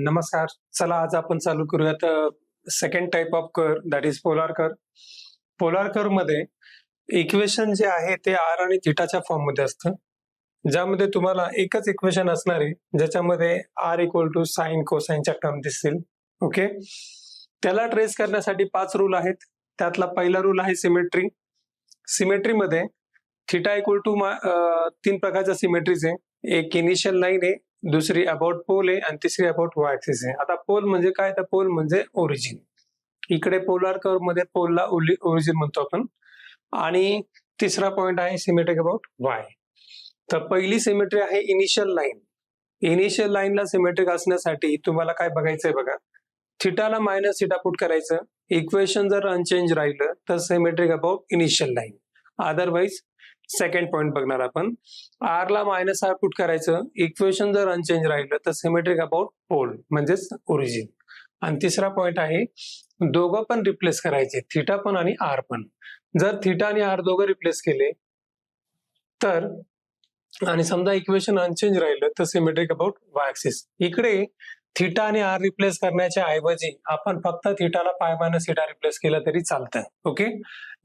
नमस्कार. चला आज आपण चालू करूयात second type of curve that is polar curve. Polar curve मध्ये इक्वेशन जे आहे ते आर आणि थिटाच्या फॉर्म मध्ये असतं, ज्यामध्ये तुम्हाला एकच इक्वेशन असणार आहे ज्याच्यामध्ये आर इक्वल टू साइन कोसाइनच्या टर्म दिसतील. ओके, त्याला ट्रेस करण्यासाठी 5 रूल आहेत. त्यातला पहिला रूल आहे सिमेट्री. सिमेट्रीमध्ये थिटा इक्वल टू 3 प्रकारच्या सिमेट्रीज आहे. एक इनिशियल लाईन आहे, दुसरी अबाउट पोल आहे आणि तिसरी अबाउट वाय ऍक्सिस आहे. आता पोल म्हणजे काय? तर पोल म्हणजे ओरिजिन. इकडे पोलार कर्व मध्ये पोलला ओरिजिन म्हणतो आपण. आणि तिसरा पॉइंट आहे सिमेट्रिक अबाउट वाय. तर पहिली सिमेट्री आहे इनिशियल लाईन. इनिशियल लाईनला सिमेट्रिक असण्यासाठी तुम्हाला काय बघायचंय बघा, थिटाला मायनस थिटा पुट करायचं. इक्वेशन जर अनचेंज राहिलं तर symmetric about initial line. Otherwise second point बघणार आपण, आर ला मायनस आर पुट करायचं. इक्वेशन जर अनचेंज राहिलं तर सिमेट्रिक अबाउट पोल म्हणजेच ओरिजिन. आणि तिसरा पॉइंट आहे दोघं पण रिप्लेस करायचे, थिटा पण आणि आर पण. जर थिटा आणि आर दोघं रिप्लेस केले तर, आणि समजा इक्वेशन अनचेंज राहिलं तर सिमेट्रिक अबाउट वाय ऍक्सिस. इकडे थिटा आणि आर रिप्लेस करण्याच्या ऐवजी आपण फक्त थिटाला पाय मायनस थिटा रिप्लेस केलं तरी चालतं. ओके,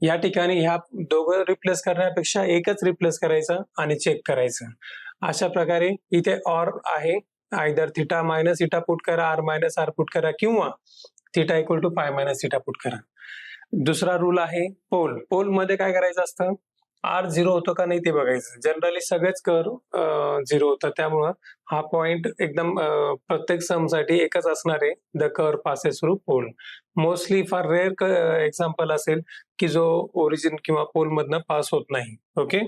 या ठिकाणी ह्या दोघं रिप्लेस करण्यापेक्षा एकच रिप्लेस करायचं आणि चेक करायचं. अशा प्रकारे इथे ऑर आहे, either theta minus theta put करा, आर मायनस आर पुट करा, किंवा theta equal to pi minus theta put करा. दुसरा रूल आहे पोल. पोल मध्ये काय करायचं असतं, आर 0 होतो का नाही ते बघायचं. जनरली सगळेच कर्व 0 होतं, त्यामुळं हा पॉइंट एकदम प्रत्येक समसाठी एकच असणार आहे. The curve passes through pole. Mostly far rare example असेल की जो ओरिजिन किंवा पोल मधनं पास होत नाही. ओके,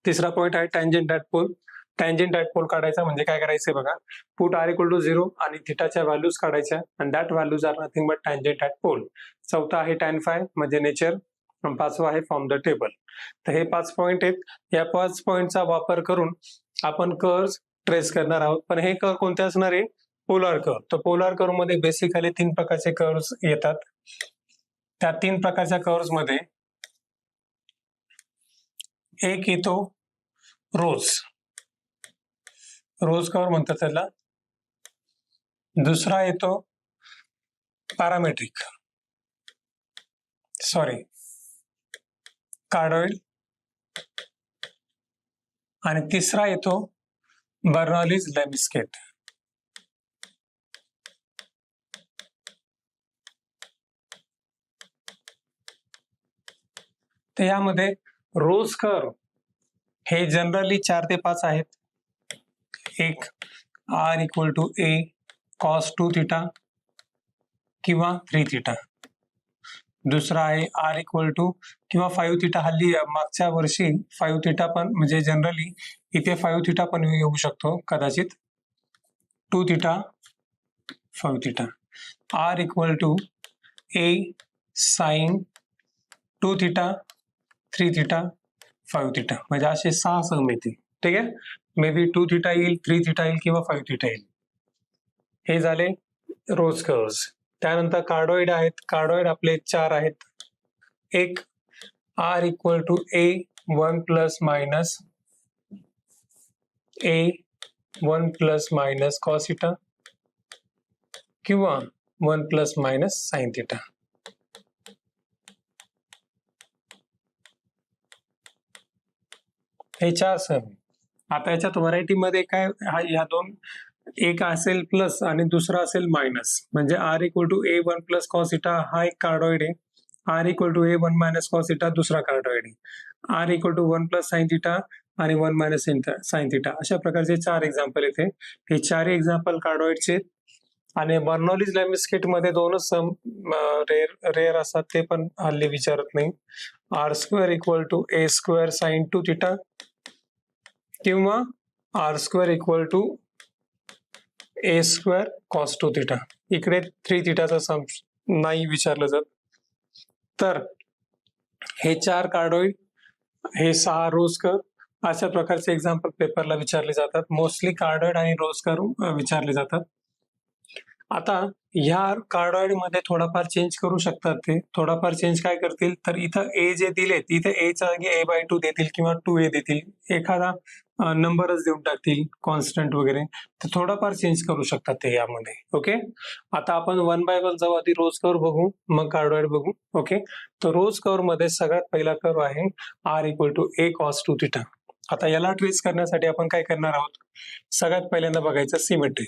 तिसरा पॉइंट आहे tangent at pole. Tangent at pole काढायचा म्हणजे काय करायचंय बघा, पुट आर इक्वल टू 0 आणि थिटाच्या व्हॅल्यूज काढायच्या, आणि that values are nothing but tangent at pole. चौथा आहे टॅन फाय म्हणजे नेचर. पाचवा आहे फ्रॉम द टेबल. तर हे 5 पॉइंट आहेत. या 5 पॉइंटचा वापर करून आपण कर्व ट्रेस करणार आहोत. पण हे कर्व कोणते असणार आहे? Polar curve. तर पोलार कर्व मध्ये बेसिकली 3 प्रकारचे कर्व येतात. त्या 3 प्रकारच्या कर्व मध्ये एक येतो रोज कर्व म्हणतात त्याला. दुसरा येतो पॅरामेट्रिक कार्डॉइड, आणि तिसरा येतो बर्नौलीज लेमिस्केट. तर यामध्ये रोज कर्व हे जनरली 4 ते 5 आहेत. एक r equal to a cos 2 theta किंवा 3 थिटा. दुसरा आहे आर इक्वल टू किंवा 5 थिटा. हल्ली मागच्या वर्षी 5 थिटा पण, म्हणजे जनरली इथे 5 थिटा पण येऊ शकतो कदाचित. 2 theta 5 theta. R equal to a sine 2 theta 3 theta 5 theta, म्हणजे असे 6 सम येते. ठीक आहे, मे बी 2 थिटा येईल, 3 थिटा येईल किंवा 5 थिटा येईल. हे झाले रोज कर्व्स. त्यानंतर कार्डॉइड आहेत. कार्डॉइड आपले 4 आहेत. एक r equal to a 1 plus minus a 1 plus minus cos theta किंवा 1 प्लस मायनस साइन थिटा. हे 4 सम. आता याच्यात व्हरायटी मध्ये काय, ह्या दोन, एक असेल प्लस आणि दुसरा असेल मायनस. म्हणजे r equal to a 1 plus cos theta हा एक कार्डॉइड आहे. R equal to a 1 minus cos theta दुसरा कार्डॉइड आहे. R equal to 1 plus sine theta आणि 1 मायनस साइन थिटा. अशा प्रकारचे 4 एक्झाम्पल येते. हे 4 एक्झाम्पल कार्डॉइडचे. आणि बर्नौलीज लेमिस्केट मध्ये 2च सम रेअर असतात, ते पण हल्ली विचारत नाही. R square equal to A square sine 2 theta किंवा R square equal to A square cos 2 theta. इकडे 3 थिटाचा सम नाही विचारलं जात. तर हे 4 कार्डॉइड, हे 6 रोज कर्व, अशा प्रकारचे एक्झाम्पल पेपरला विचारले जातात. मोस्टली कार्डॉइड आणि रोज कर्व विचारले जातात. आता ह्या कार्डॉइड मध्ये थोडाफार चेंज करू शकतात ते. थोडाफार चेंज काय करतील तर इथं ए जे दिलेत इथे ए च्या जागी a/2 देतील किंवा 2a देतील. एखादा नंबरच देऊन टाकतील कॉन्स्टंट वगैरे. तर थोडाफार चेंज करू शकतात ते यामध्ये. ओके. आता आपण वन बाय वन जाऊ. आधी रोज कर्व बघू मग कार्डॉइड बघू. ओके. तर रोज कर्व मध्ये सगळ्यात पहिला कर्व आहे r = a cos 2θ. आता याला ट्रेस करण्यासाठी आपण काय करणार आहोत, सगळ्यात पहिल्यांदा बघायचं सिमेट्री.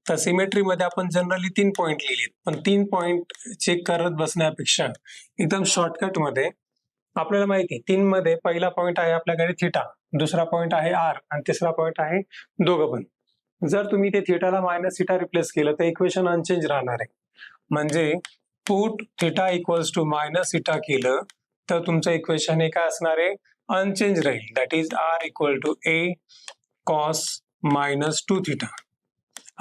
तर सिमेट्री मध्ये आपण जनरली 3 पॉइंट लिहिलेत, पण 3 पॉइंट चेक करत बसण्यापेक्षा एकदम शॉर्टकट मध्ये आपल्याला माहिती आहे 3 मध्ये पहिला पॉइंट आहे आपल्याकडे थिटा, दुसरा पॉइंट आहे r आणि तिसरा पॉइंट आहे दोघं पण. जर तुम्ही ते थिटाला मायनस थिटा रिप्लेस केलं तर इक्वेशन अनचेंज राहणार आहे. म्हणजे put theta equals to minus theta केलं तर तुमचं इक्वेशन हे काय असणार आहे, अनचेंज राहील. That is r = a cos -2θ.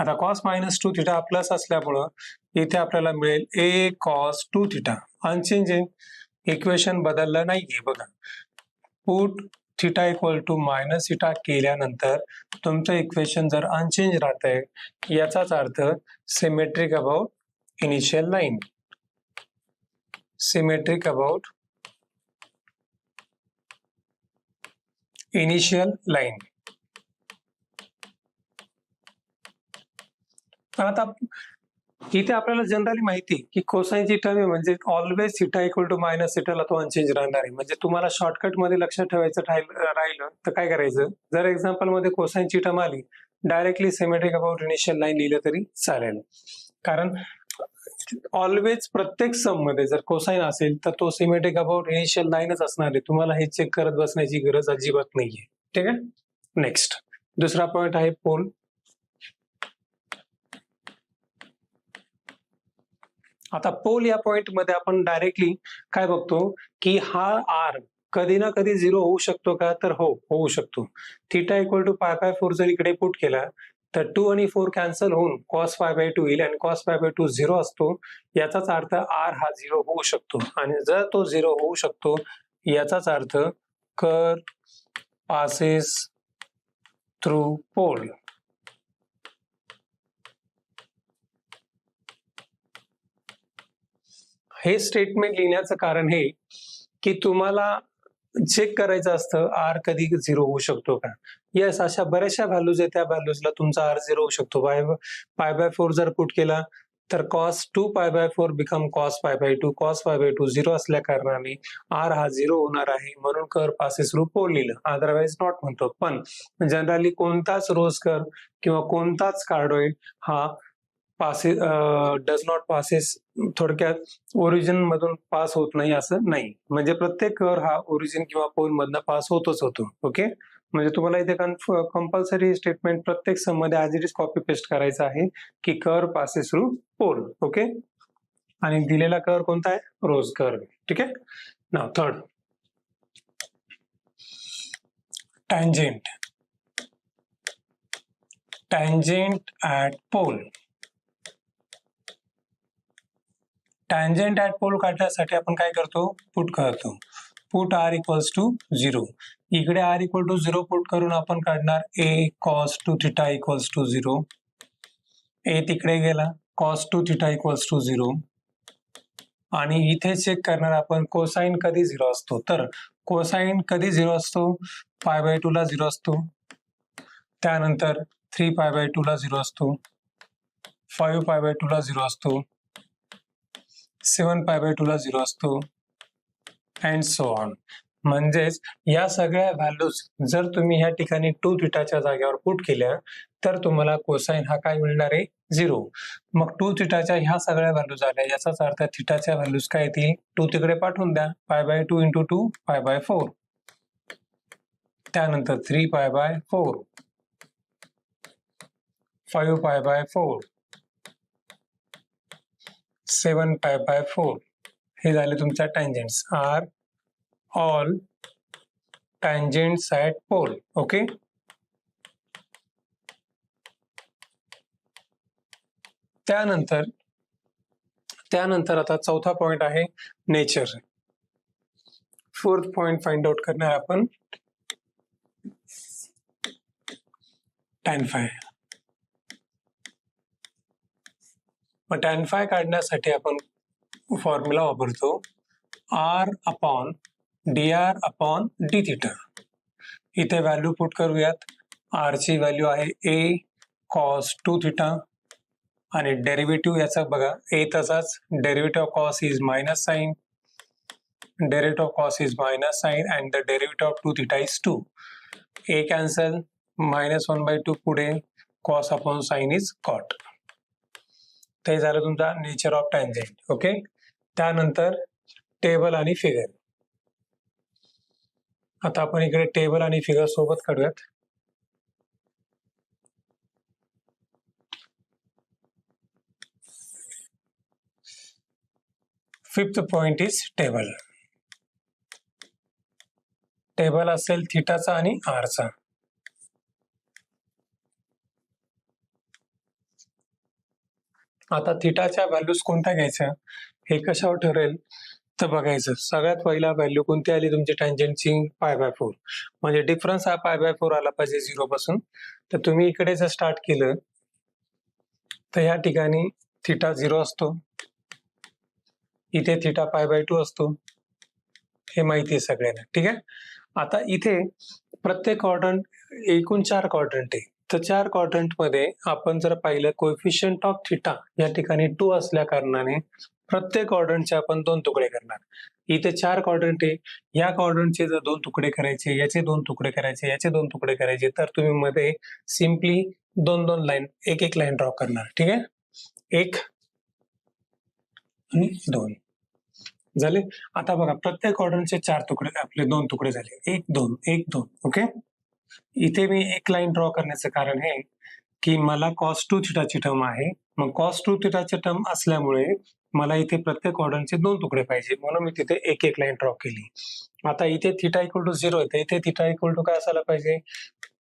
आता cos -2θ प्लस असल्यामुळं इथे आपल्याला मिळेल a cos 2θ. अनचेंज आहे, इक्वेशन बदललं नाहीये बघा. Put theta equal to minus theta केल्यानंतर तुमचं इक्वेशन जर अनचेंज राहतंय याचाच अर्थ symmetric about initial line. Symmetric about initial line. आता इथे आपल्याला जनरली माहिती की कोसाईनची टर्म म्हणजे always theta equal to minus थिटाला तो अनचेंज राहणार आहे. म्हणजे तुम्हाला शॉर्टकट मध्ये लक्षात ठेवायचं राहिलं तर काय करायचं, जर एक्झाम्पल मध्ये कोसाईनची टर्म आली directly symmetric about initial line लिहिलं तरी चालेल. कारण ऑलवेज प्रत्येक सम मध्ये जर कोसाईन असेल तर तो सिमेट्रिक अबाउट इनिशियल लाईनच असणार आहे. तुम्हाला हे चेक करत बसण्याची गरज अजिबात नाहीये. ठीक आहे. नेक्स्ट दुसरा पॉइंट आहे पोल. आता पोल या पॉइंट मध्ये आपण डायरेक्टली काय बघतो की हा r कधी ना कधी 0 होऊ शकतो का, तर हो होऊ शकतो. थिटा इक्वल टू π/4 जर इकडे पुट केला तर 2 आणि 4 कॅन्सल होऊन cos π/2 येईल आणि cos π/2 0 असतो. याचाच अर्थ r हा 0 होऊ शकतो आणि जर तो 0 होऊ शकतो याचाच अर्थ कर्व पासेस थ्रू पोल. हे स्टेटमेंट लिहिण्याचं कारण हे की तुम्हाला चेक करायचं असतं r कधी 0 होऊ शकतो का. येस, अशा बऱ्याचशा व्हॅल्यूज आहेत, त्या व्हॅल्यूजला तुमचा r 0 होऊ शकतो. π/4 जर पुट केला तर cos 2π/4 बिकम cos π/2. cos π/2 0 असल्या कारणाने r हा 0 होणार आहे, म्हणून कर्व पासेस थ्रू पोल लिहिलं, अदरवाइज नॉट म्हणतो. पण जनरली कोणताच रोज कर्व किंवा कोणताच कार्डॉइड हा पासेस डज नॉट पासेस, थोडक्यात ओरिजिन मधून पास होत नाही असं नाही. म्हणजे प्रत्येक कर्व हा ओरिजिन किंवा पोल मधनं पास होतच होतो. ओके. म्हणजे तुम्हाला इथे कंपल्सरी स्टेटमेंट प्रत्येक सम मध्ये as it is copy paste करायचं आहे की curve passes through pole. Okay. आणि दिलेला कर्व कोणता आहे, रोज कर्व. ठीक आहे. नाव third, tangent. Tangent at pole. Tangent at pole काढण्यासाठी आपण काय करतो, पुट करतो. Put r = 0. इकडे r = 0 पुट करून आपण काढणार a cos 2θ = 0. a तिकडे गेला, cos 2θ = 0. आणि इथे चेक करणार आपण कोसाइन कधी 0 असतो. तर कोसाइन कधी 0 असतो, π/2 ला 0 असतो. त्यानंतर 3π/2 ला 0 असतो. 5π/2 ला 0 असतो. 7π/2 ला 0 असतो. And so on. म्हणजेच या सगळ्या व्हॅल्यूज जर तुम्ही ह्या ठिकाणी 2θ जागेवर पुट केल्या तर तुम्हाला कोसाइन हा काय मिळणार आहे, 0. मग 2θ ह्या सगळ्या व्हॅल्यूज आल्या, याचाच अर्थ थिटाच्या व्हॅल्यूज काय येतील, 2 तिकडे पाठवून द्या, π/2 × 2 π/4. त्यानंतर 3π/4, 5π/4, 7π/4. हे झाले तुमच्या tangents. Are all tangents at pole. Okay. त्यानंतर आता चौथा पॉइंट आहे nature. Fourth point find out करणार आपण tan phi. मग tan phi काढण्यासाठी आपण फॉर्म्युला वापरतो r upon dr upon d theta. इथे व्हॅल्यू पुट करूयात. r ची व्हॅल्यू आहे a cos 2 थिटा आणि डेरिव्हेटिव्ह याचा बघा a तसाच, derivative of cos is minus sine, derivative of cos is minus sine and the derivative of 2 theta is 2. a cancel, -1/2 पुढे cos upon sine is cot. ते झालं तुमचा nature of tangent. Okay, त्यानंतर table आणि figure. आता आपण इकडे table आणि फिगर सोबत काढूयात. Fifth point is table. Table असेल थिटाचा आणि आरचा. आता थिटाच्या व्हॅल्यूज कोणत्या घ्यायच्या हे कशावर ठरेल तर बघायचं. सगळ्यात पहिला व्हॅल्यू कोणती आली तुमची टँजेंटची, π/4. म्हणजे डिफरन्स हा π/4 आला पाहिजे 0 पासून. तर तुम्ही इकडे जर स्टार्ट केलं तर या ठिकाणी थिटा 0 असतो, इथे थिटा π/2 असतो, हे माहिती आहे सगळ्यांना. ठीक आहे. आता इथे प्रत्येक क्वाड्रंट एकूण 4 क्वाड्रंट आहे. तर 4 क्वाड्रंट मध्ये आपण जर पाहिलं कोएफिशियंट ऑफ थिटा या ठिकाणी 2 असल्या कारणाने प्रत्येक क्वाड्रंटचे आपण 2 तुकडे करणार. इथे 4 क्वाड्रंट आहे, या क्वाड्रंटचे जर 2 तुकडे करायचे, याचे 2 तुकडे करायचे, याचे 2 तुकडे करायचे, तर तुम्ही मध्ये सिम्पली 2-2 लाईन, एक लाईन ड्रॉ करणार. ठीक आहे. 1 आणि 2 झाले. आता बघा प्रत्येक क्वाड्रंटचे 4 तुकडे, आपले 2 तुकडे झाले. 1 2 1 2. ओके. इथे मी एक लाईन ड्रॉ करण्याचं कारण हे की मला cos 2 थिटाची टर्म आहे. मग cos 2 थिटाची टर्म असल्यामुळे मला इथे प्रत्येक क्वाड्रंटचे 2 तुकडे पाहिजे, म्हणून मी तिथे एक लाईन ड्रॉ केली. आता इथे थिटा इक्वल टू 0 येते, इथे थिटा इक्वल टू काय असायला पाहिजे,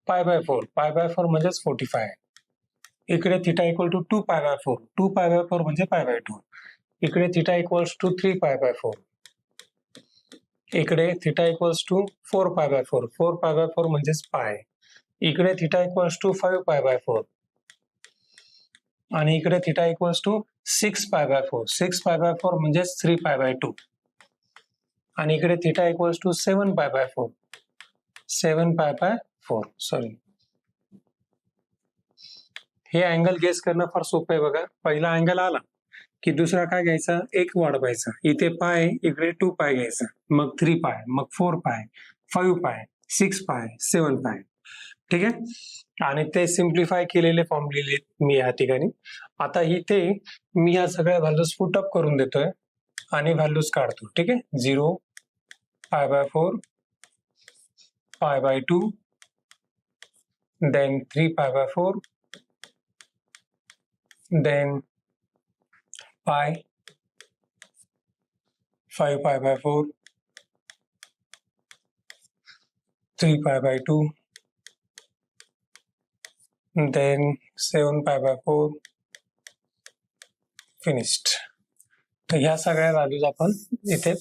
π/4. π/4 म्हणजेच 45. इकडे थिटा इक्वल टू 2π/4. 2π/4 म्हणजे π/2. इकडे थिटा इक्वल्स टू 3π/4. इकडे थिटा इक्वल्स टू 4π/4. 4π/4 म्हणजेच पाय. इकडे थिटा इक्वल्स टू 5π/4 आणि इकडे थिटा इक्वल्स टू 6π/4. 6π/4 म्हणजेच 3π/2 आणि इकडे थिटा इक्वल्स टू 7π/4. 7π/4 सॉरी. हे अँगल गेस करणं फार सोपं आहे. बघा पहिला अँगल आला की दुसरा काय घ्यायचा, 1 वाढवायचा. इथे पाय, इकडे 2π घ्यायचा, मग 3π, मग 4π, 5π, 6π, 7π. ठीक आहे. आणि ते सिम्प्लिफाय केलेले फॉर्म लिहिले मी या ठिकाणी. आता इथे मी ह्या सगळ्या व्हॅल्यूज पुटअप करून देतोय आणि व्हॅल्यूज काढतो. ठीक आहे. 0, π/4, π/2, देन 3π/4, देन पाय, 5π/4, 3π/2, then 7π/4, फिनिश्ड. तर ह्या सगळ्या व्हॅल्यूज आपण इथे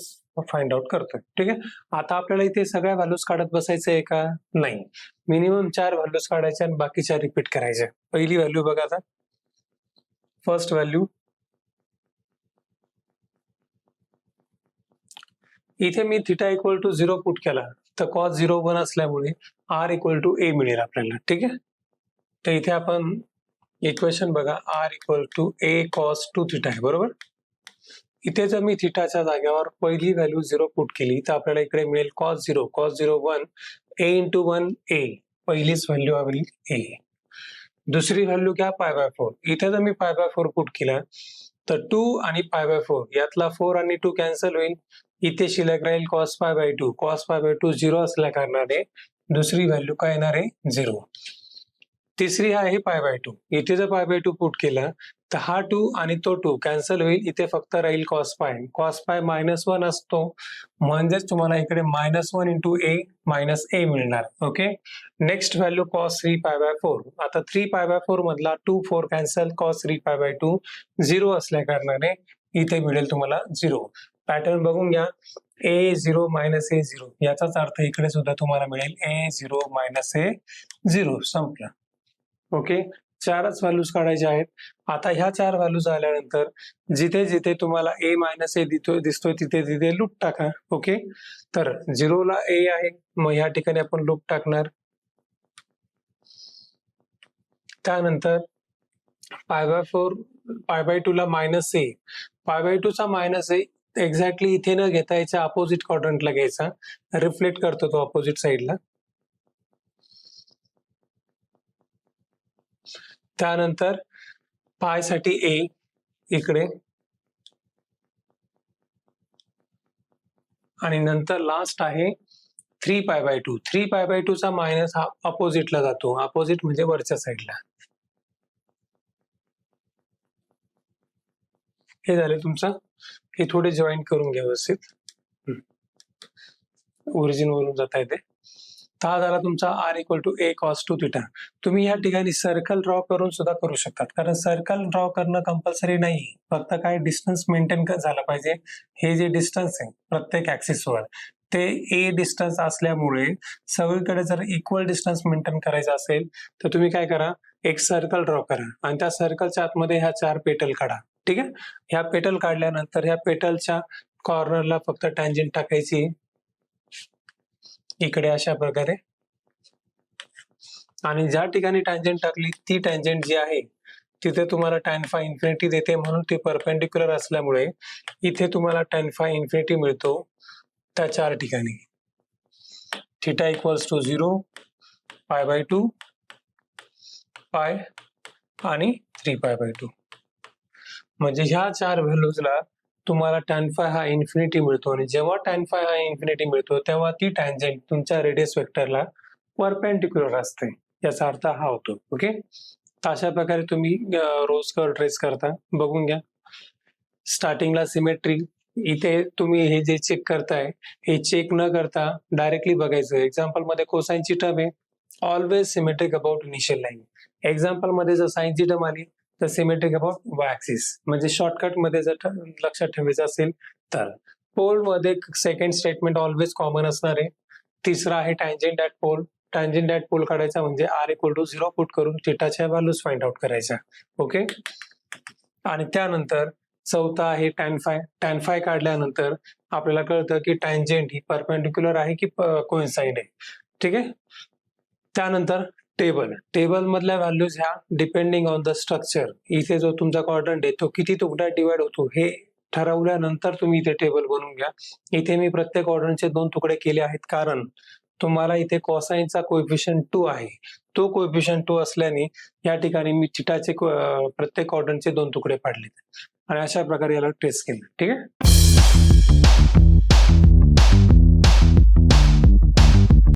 फाइंड आउट करतोय. ठीक आहे. आता आपल्याला इथे सगळ्या व्हॅल्यूज काढत बसायचं आहे का, नाही. मिनिमम 4 व्हॅल्यूज काढायच्या आणि बाकीच्या रिपीट करायच्या. पहिली व्हॅल्यू बघा. आता फर्स्ट व्हॅल्यू इथे मी थिटा इक्वल टू 0 पुट केला तर cos 0 1 असल्यामुळे r इक्वल टू a मिळेल आपल्याला. ठीक आहे. तर इथे आपण इक्वेशन बघा, r equal to a cos 2 theta आहे, बरोबर. इथे जर मी थिटाच्या जागेवर पहिली व्हॅल्यू 0 पुट केली तर आपल्याला इकडे मिळेल cos 0 1 a इंटू 1 a. पहिलीच व्हॅल्यू आली a. दुसरी व्हॅल्यू घ्या π/4. इथे जर मी π/4 पुट केला तर 2 आणि π/4 यातला 4 आणि 2 कॅन्सल होईल. इथे शिल्लक राहील cos π/2. cos π/2 0 असल्या कारणाने दुसरी व्हॅल्यू काय येणार आहे, 0. तिसरी आहे π/2. इथे जर π/2 पुट केला तर हा 2 आणि तो 2 कॅन्सल होईल. इथे फक्त राहील cos π. cos π -1 असतो, म्हणजेच तुम्हाला इकडे -1 इंटू a -a मिळणार. ओके. Next value cos 3π/4. आता 3π/4 मधला 2 4 कॅन्सल, cos 3π/2 0 असल्या कारणाने इथे मिळेल तुम्हाला 0. पॅटर्न बघून घ्या, a0 -a0. याचाच अर्थ इकडे सुद्धा तुम्हाला मिळेल a0 -a0. संपला. ओके. 4च व्हॅल्यूज काढायच्या आहेत. आता ह्या 4 व्हॅल्यूज आल्यानंतर जिथे जिथे तुम्हाला a मायनस ए दिसतोय तिथे तिथे लूप टाका. ओके, तर 0 ला a आहे, मग ह्या ठिकाणी आपण लूप टाकणार. त्यानंतर π/4 ला मायनस ए, π/2 चा मायनस ए एक्झॅक्टली इथे न घेता याच्या अपोजिट क्वाड्रंटला घ्यायचा, रिफ्लेक्ट करतो तो अपोजिट साइडला. त्यानंतर पाय साठी ए इकडे, आणि नंतर लास्ट आहे 3π/2. 3π/2 चा मायनस हा अपोजिटला जातो, अपोजिट म्हणजे वरच्या साइडला. हे झाले तुमचं. हे थोडे जॉईन करून घ्या व्यवस्थित, ओरिजिन वरून जाता येते. हा झाला तुमचा r = a cos 2θ. तुम्ही या ठिकाणी सर्कल ड्रॉ करून सुद्धा करू शकतात, कारण सर्कल ड्रॉ करणं कंपल्सरी नाही, फक्त काय डिस्टन्स मेंटेन झाला पाहिजे. हे जे डिस्टन्स आहे प्रत्येक ऍक्सिसवर ते a डिस्टन्स असल्यामुळे सगळीकडे जर इक्वल डिस्टन्स मेंटेन करायचं असेल तर तुम्ही काय करा, एक सर्कल ड्रॉ करा आणि त्या सर्कलच्या आतमध्ये ह्या 4 पेटल काढा. ठीक आहे, ह्या पेटल काढल्यानंतर ह्या पेटलच्या कॉर्नरला फक्त टँजंट टाकायची इकडे अशा प्रकारे, आणि ज्या ठिकाणी टँजंट टाकली ती टँजंट जी आहे तिथे तुम्हाला tan phi इन्फिनिटी देते, म्हणून ती परपेंडिक्युलर असल्यामुळे इथे तुम्हाला tan phi इन्फिनिटी मिळतो त्या 4 ठिकाणी. θ = 0, π/2, पाय आणि 3π/2. म्हणजे ह्या 4 व्हॅल्यूजला तुम्हाला tan phi हा इन्फिनिटी मिळतो, आणि जेव्हा tan phi हा इन्फिनिटी मिळतो तेव्हा ती टँजंट तुमच्या रेडियस वेक्टरला परपेंडिक्युलर असते, याचा अर्थ हा होतो. ओके, अशा प्रकारे तुम्ही रोज कर्व ट्रेस करता. बघून घ्या. स्टार्टिंगला सिमेट्री, इथे तुम्ही हे जे चेक करताय हे चेक न करता डायरेक्टली बघायचं. एक्झाम्पल मध्ये कोसाइनची टर्म आहे, always symmetric about initial line. Example मध्ये जर साइनची टर्म आली तर सिमेट्रिक अबाउट वाय ऍक्सिस. म्हणजे शॉर्टकट मध्ये जर लक्षात ठेवायचं असेल तर पोल मध्ये सेकंड स्टेटमेंट ऑलवेज कॉमन असणार आहे. तिसरा आहे tangent at pole. Tangent at pole काढायचा म्हणजे r = 0 पुट करून थिटाच्या व्हॅल्यूज फाइंड आउट करायच्या. ओके, आणि त्यानंतर चौथा आहे tan phi. tan phi काढल्यानंतर आपल्याला कळतं की टँजंट ही परपेंडिक्युलर आहे की कोइन्साइड आहे. ठीक आहे, त्यानंतर टेबल मधल्या व्हॅल्यूज ह्या डिपेंडिंग ऑन द स्ट्रक्चर, इथे जो तुमचा क्वाड्रंट आहे तो किती तुकड्यात डिवाइड होतो हे ठरवल्यानंतर तुम्ही इथे टेबल बनवून घ्या. इथे मी प्रत्येक क्वाड्रंटचे 2 तुकडे केले आहेत, कारण तुम्हाला इथे कोसाइनचा कोएफिशियंट 2 आहे. तो कोएफिशियंट 2 असल्याने या ठिकाणी मी थिटाचे प्रत्येक क्वाड्रंटचे 2 तुकडे पाडले आणि अशा प्रकारे याला ट्रेस केलं. ठीक आहे.